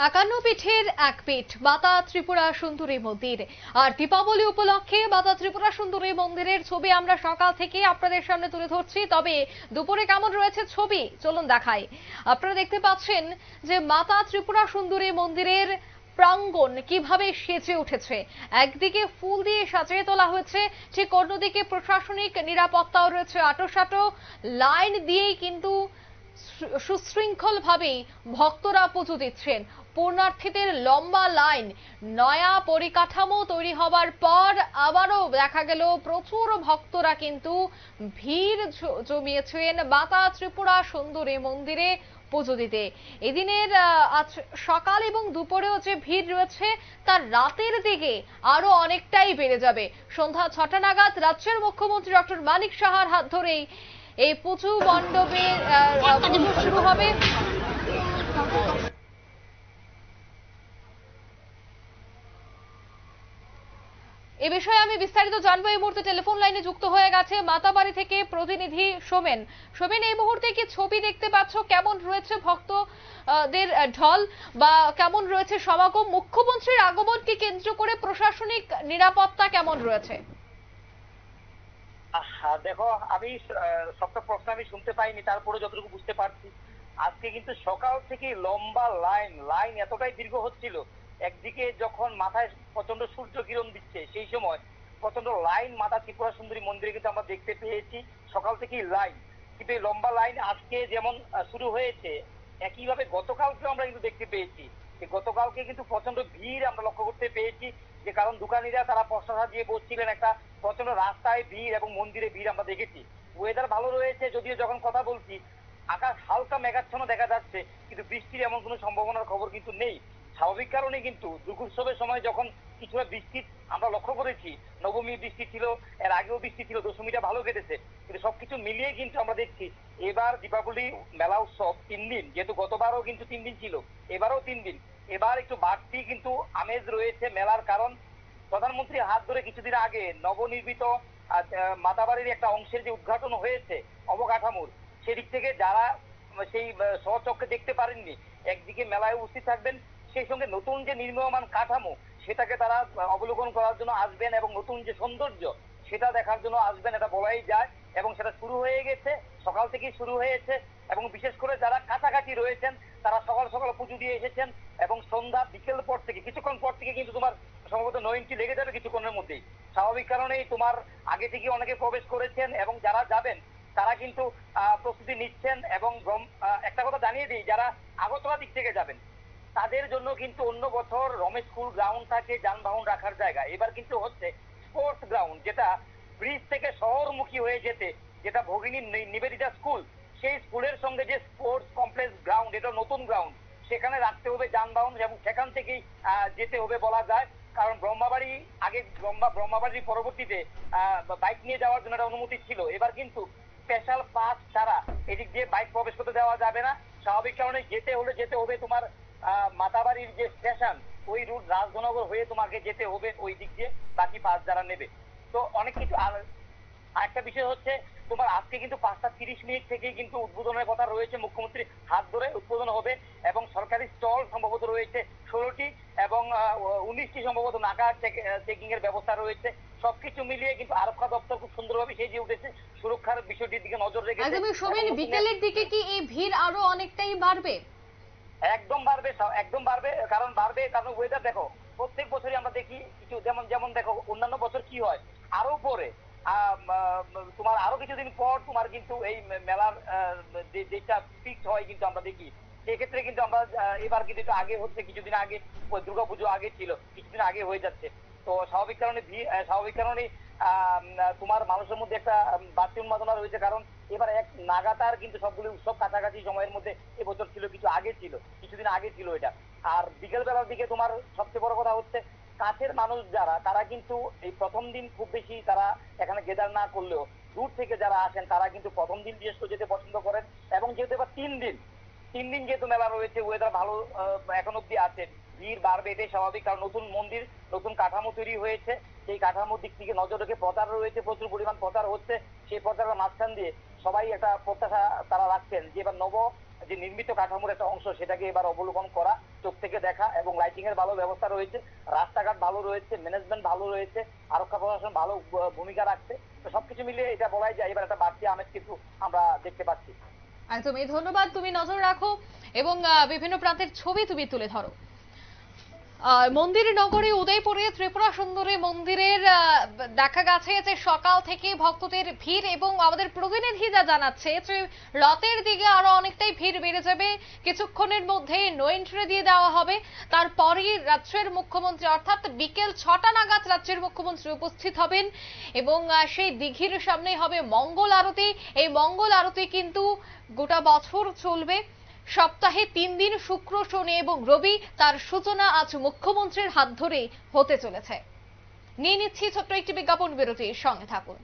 একান্ন পীঠের এক পীঠ মাতা ত্রিপুরা সুন্দরী মন্দির। আর দীপাবলি উপলক্ষে মাতা ত্রিপুরা সুন্দরী মন্দিরের ছবি আমরা সকাল থেকে আপনাদের সামনে তুলে ধরছি। তবে দুপুরে কেমন রয়েছে ছবি চলুন দেখাই। আপনারা দেখতে পাচ্ছেন যে মাতা ত্রিপুরা সুন্দরী মন্দিরের প্রাঙ্গণ কিভাবে সেজে উঠেছে। একদিকে ফুল দিয়ে সাজিয়ে তোলা হয়েছে, ঠিক অন্যদিকে প্রশাসনিক নিরাপত্তাও রয়েছে আঁটোসাঁটো। লাইন দিয়েই কিন্তু সুশৃঙ্খল ভাবে ভক্তরা পুজো দিচ্ছেন। পুণ্যার্থীদের লম্বা লাইন। নয়া পরিকাঠামো তৈরি হবার পর আবারও দেখা গেল প্রচুর ভক্তরা কিন্তু ভিড় জমিয়েছেন মাতা ত্রিপুরা সুন্দরী মন্দিরে পুজো দিতে। এদিনের আজ সকাল এবং দুপুরেও যে ভিড় রয়েছে তার রাতের দিকে আরো অনেকটাই বেড়ে যাবে। সন্ধ্যা 6টা নাগাদ রাজ্যের মুখ্যমন্ত্রী ডক্টর মানিক সাহার হাত ধরেই এই পুজো মণ্ডপে পুজো শুরু হবে। এ বিষয়ে আমি বিস্তারিত জানবো। এই মুহূর্তে টেলিফোন লাইনে যুক্ত হয়ে গেছে মাতাবাড়ি থেকে প্রতিনিধি সোমেন। সোমেন, এই মুহূর্তে কি ছবি দেখতে পাচ্ছ? কেমন রয়েছে ভক্তদের ঢল বা কেমন রয়েছে সমাগম? মুখ্যমন্ত্রীর আগমনকে কেন্দ্র করে প্রশাসনিক নিরাপত্তা কেমন রয়েছে? দেখো, আমি সবটা প্রশ্ন আমি শুনতে পাইনি, তারপরে যতটুকু বুঝতে পারছি আজকে কিন্তু সকাল থেকে লম্বা লাইন এতটাই দীর্ঘ হচ্ছিল। একদিকে যখন মাথায় প্রচন্ড সূর্য কিরণ দিচ্ছে সেই সময় প্রচন্ড লাইন মাতা ত্রিপুরা সুন্দরী মন্দিরে কিন্তু আমরা দেখতে পেয়েছি। সকাল থেকেই লাইন, কিন্তু এই লম্বা লাইন আজকে যেমন শুরু হয়েছে একইভাবে গতকালকেও আমরা কিন্তু দেখতে পেয়েছি। গতকালকে কিন্তু প্রচন্ড ভিড় আমরা লক্ষ্য করতে পেয়েছি, যে কারণ দোকানিরা তারা পশরা সাজিয়ে বসছিলেন, একটা প্রচন্ড রাস্তায় ভিড় এবং মন্দিরে ভিড় আমরা দেখেছি। ওয়েদার ভালো রয়েছে, যদিও যখন কথা বলছি আকাশ হালকা মেঘাচ্ছন্ন দেখা যাচ্ছে, কিন্তু বৃষ্টির এমন কোনো সম্ভাবনার খবর কিন্তু নেই। স্বাভাবিক কারণে কিন্তু দুর্গোৎসবের সময় যখন কিছুটা বৃষ্টি আমরা লক্ষ্য করেছি, নবমী বৃষ্টি ছিল, এর আগেও বৃষ্টি ছিল, দশমীটা ভালো কেটেছে, কিন্তু সবকিছু মিলিয়ে কিন্তু আমরা দেখছি এবার দীপাবলি মেলা উৎসব 3 দিন, যেহেতু গতবারও কিন্তু 3 দিন ছিল, এবারও 3 দিন, এবার একটু বাড়তি কিন্তু আমেজ রয়েছে মেলার। কারণ প্রধানমন্ত্রী হাত ধরে কিছুদিন আগে নবনির্মিত মাতাবাড়ির একটা অংশের যে উদ্ঘাটন হয়েছে অবকাঠামোর, সেদিক থেকে যারা সেই স্বচক্ষে দেখতে পারেননি একদিকে মেলায় উপস্থিত থাকবেন, সেই সঙ্গে নতুন যে নির্মীয়মান কাঠামো সেটাকে তারা অবলোকন করার জন্য আসবেন এবং নতুন যে সৌন্দর্য সেটা দেখার জন্য আসবেন, এটা বলাই যায়। এবং সেটা শুরু হয়ে গেছে, সকাল থেকেই শুরু হয়েছে। এবং বিশেষ করে যারা কাছাকাছি রয়েছেন তারা সকাল সকাল পুজো দিয়ে এসেছেন, এবং সন্ধ্যা বিকেল পর থেকে কিছুক্ষণ পর থেকে কিন্তু তোমার সম্ভবত 9 ইঞ্চি লেগে যাবে কিছুক্ষণের মধ্যেই। স্বাভাবিক কারণেই তোমার আগে থেকে অনেকে প্রবেশ করেছেন এবং যারা যাবেন তারা কিন্তু প্রস্তুতি নিচ্ছেন। এবং একটা কথা জানিয়ে দিই, যারা আগরতলা দিক থেকে যাবেন তাদের জন্য কিন্তু অন্য বছর রমেশ স্কুল গ্রাউন্ড থাকে যানবাহন রাখার জায়গা, এবার কিন্তু হচ্ছে স্পোর্টস গ্রাউন্ড, যেটা ব্রিজ থেকে শহরমুখী হয়ে যেতে, যেটা ভগিনী নিবেদিতা স্কুল, সেই স্কুলের সঙ্গে যে স্পোর্টস কমপ্লেক্স গ্রাউন্ড, এটা নতুন গ্রাউন্ড, সেখানে রাখতে হবে যানবাহন এবং সেখান থেকেই যেতে হবে বলা যায়। কারণ ব্রহ্মাবাড়ি আগে ব্রহ্মাবাড়ির পরবর্তীতে বাইক নিয়ে যাওয়ার জন্য একটা অনুমতি ছিল, এবার কিন্তু স্পেশাল পাস ছাড়া এদিক দিয়ে বাইক প্রবেশ করতে দেওয়া যাবে না। স্বাভাবিক কারণে যেতে হবে তোমার মাতাবাড়ির যে স্টেশন, ওই রুট রাজনগর হয়ে তোমাকে যেতে হবে ওই দিক দিয়ে, বাকি পাস যারা নেবে। তো অনেক কিছু। আর একটা বিষয় হচ্ছে তোমার আজকে কিন্তু 5:30 থেকেই কিন্তু উদ্বোধনের কথা রয়েছে, মুখ্যমন্ত্রী হাত ধরে উদ্বোধন হবে। এবং সরকারি স্টল সম্ভবত রয়েছে 16টি এবং 19টি সম্ভবত নাকা চেকিং এর ব্যবস্থা রয়েছে। সবকিছু মিলিয়ে কিন্তু আরক্ষা দপ্তর খুব সুন্দরভাবে সেজে উঠেছে, সুরক্ষার বিষয়টির দিকে নজর রেখেছে। একদমই সোমেন, বিকেলের দিকে কি এই ভিড় আরো অনেকটাই বাড়বে? একদম বাড়বে, কারণ ওয়েদার দেখো, প্রত্যেক বছরই আমরা দেখি কিছু, যেমন দেখো অন্যান্য বছর কি হয়, আরো পরে তোমার আরো কিছুদিন পর তোমার কিন্তু এই মেলার যেটা ফিক্স হয় কিন্তু আমরা দেখি, সেক্ষেত্রে কিন্তু আমরা এবার কিন্তু একটু আগে হচ্ছে, কিছুদিন আগে দুর্গাপুজো আগে ছিল, কিছুদিন আগে হয়ে যাচ্ছে। তো স্বাভাবিক কারণে তোমার মানুষের মধ্যে একটা বাড়তি উন্মাদনা রয়েছে, কারণ এবার এক নাগাতার কিন্তু সবগুলো উৎসব কাছাকাছি সময়ের মধ্যে এবছর ছিল, কিছুদিন আগে ছিল এটা। আর বিকেল বেলার দিকে তোমার সবচেয়ে বড় কথা হচ্ছে কাছের মানুষ যারা, তারা কিন্তু এই প্রথম দিন খুব বেশি তারা এখানে গেদার না করলেও দূর থেকে যারা আসেন তারা কিন্তু প্রথম দিন বিশেষ করে যেতে পছন্দ করেন। এবং যেহেতু এবার 3 দিন যেহেতু মেলা রয়েছে, ওয়েদার ভালো এখন অব্দি আছে, ভিড় বাড়বে এটাই স্বাভাবিক। কারণ নতুন মন্দির, নতুন কাঠামো তৈরি হয়েছে, সেই কাঠামোর দিক থেকে নজর রেখে প্রচার রয়েছে, প্রচুর পরিমাণ প্রচার হচ্ছে। সেই প্রচারের মাঝখান দিয়ে সবাই একটা প্রত্যাশা তারা রাখছেন যে এবার যে নির্মিত কাঠামোর একটা অংশ সেটাকে এবার অবলোকন করা, চোখ থেকে দেখা, এবং লাইটিং এর ভালো ব্যবস্থা রয়েছে, রাস্তাঘাট ভালো রয়েছে, ম্যানেজমেন্ট ভালো রয়েছে, আরক্ষা প্রশাসন ভালো ভূমিকা রাখছে। তো সবকিছু মিলিয়ে এটা বলাই যায় এবার একটা বাড়তি আমেজ কিন্তু আমরা দেখতে পাচ্ছি। একদমই ধন্যবাদ, তুমি নজর রাখো এবং বিভিন্ন প্রান্তের ছবি তুমি তুলে ধরো। মন্দির নগরী উদয়পুরে ত্রিপুরা সুন্দরী মন্দিরের দেখা গেছে যে সকাল থেকে ভক্তদের ভিড়, এবং আমাদের প্রতিনিধি যা জানাচ্ছে যে রাতের দিকে আরো অনেকটাই ভিড় বেড়ে যাবে। কিছুক্ষণের মধ্যে নো এন্ট্রি দিয়ে দেওয়া হবে, তারপরই রাজ্যের মুখ্যমন্ত্রী অর্থাৎ বিকেল 6টা নাগাদ রাজ্যের মুখ্যমন্ত্রী উপস্থিত হবেন এবং সেই দিঘির সামনেই হবে মঙ্গল আরতি। এই মঙ্গল আরতি কিন্তু গোটা বছর চলবে, সপ্তাহে 3 দিন শুক্র, শনি এবং রবি। তার সূচনা আজ মুখ্যমন্ত্রীর হাত ধরে হতে চলেছে। নিয়ে নিচ্ছি ছোট্ট একটি বিজ্ঞাপন বিরতির সঙ্গে থাকুন।